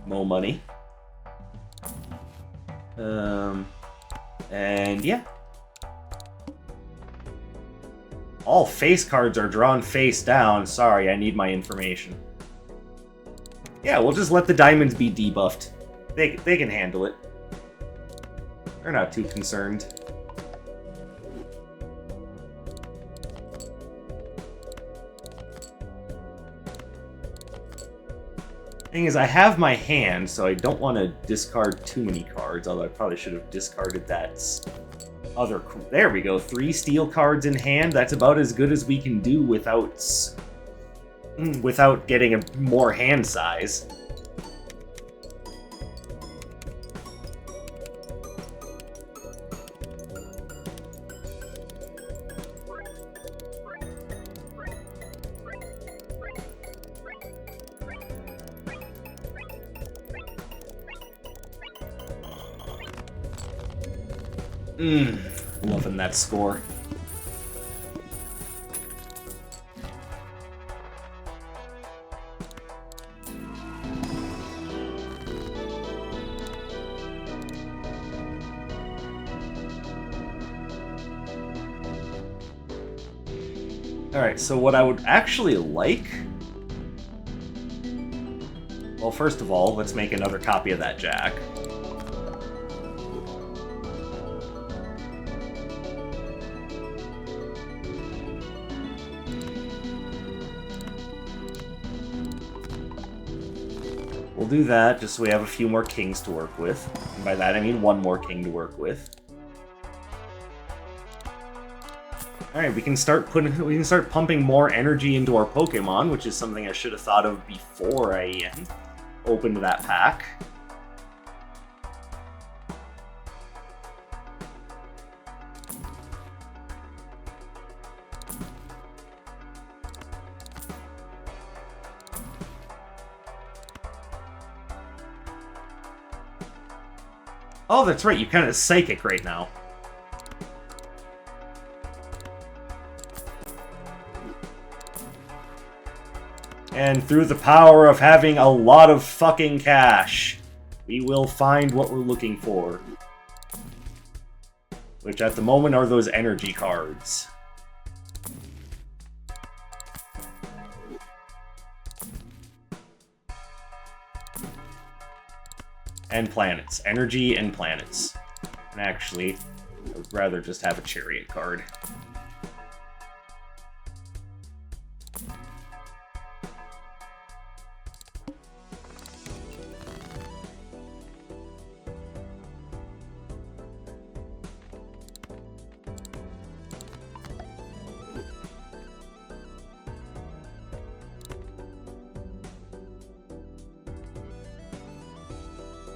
Mo money. And yeah. All face cards are drawn face down. Sorry, I need my information. Yeah, we'll just let the diamonds be debuffed. They can handle it. They're not too concerned. Thing is, I have my hand, so I don't want to discard too many cards, although I probably should have discarded that other... There we go, 3 steel cards in hand. That's about as good as we can do without getting a more hand size. Loving that score. Alright, so what I would actually like... Well, first of all, let's make another copy of that Jack. We'll do that, just so we have a few more kings to work with. And by that I mean one more king to work with. Alright, we can start pumping more energy into our Pokemon, which is something I should have thought of before I opened that pack. Oh, that's right, you're kind of psychic right now. And through the power of having a lot of fucking cash, we will find what we're looking for. Which at the moment are those energy cards. And planets. Energy and planets. And actually, I would rather just have a chariot card.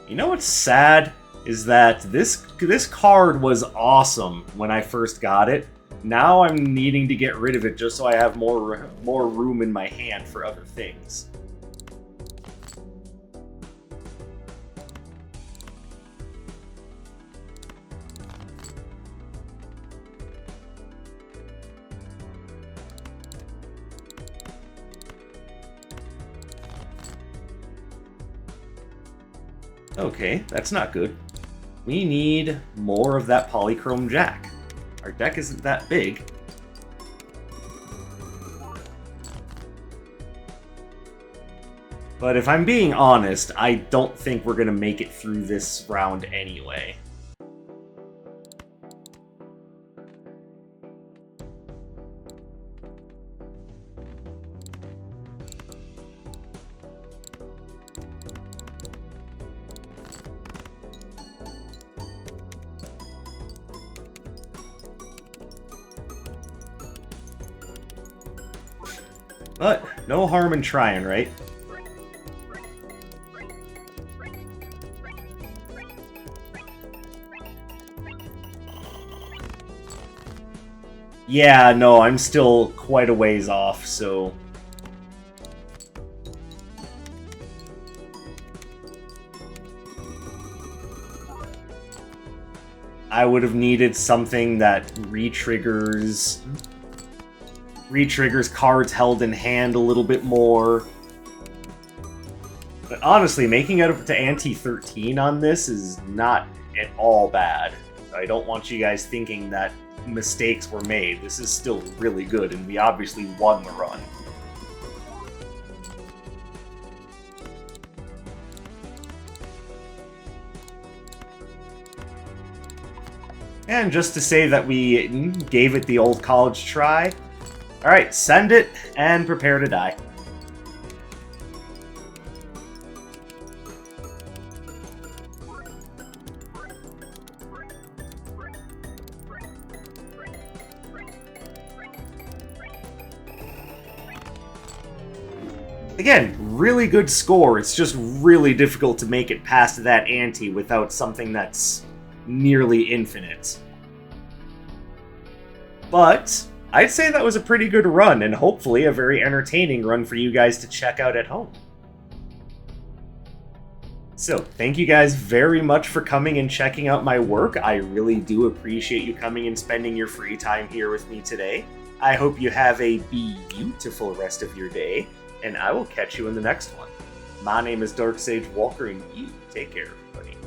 You know what's sad? Is that this card was awesome when I first got it. Now I'm needing to get rid of it just so I have more room in my hand for other things. Okay, that's not good. We need more of that Polychrome Jack. Our deck isn't that big. But if I'm being honest, I don't think we're gonna make it through this round anyway. But no harm in trying, right? Yeah, no, I'm still quite a ways off, so... I would have needed something that re-triggers cards held in hand a little bit more. But honestly, making it up to ante 13 on this is not at all bad. I don't want you guys thinking that mistakes were made. This is still really good, and we obviously won the run. And just to say that we gave it the old college try, alright, send it, and prepare to die. Again, really good score, it's just really difficult to make it past that ante without something that's nearly infinite. But I'd say that was a pretty good run, and hopefully a very entertaining run for you guys to check out at home. So, thank you guys very much for coming and checking out my work. I really do appreciate you coming and spending your free time here with me today. I hope you have a beautiful rest of your day, and I will catch you in the next one. My name is Dark Sage Walker, and you take care, everybody.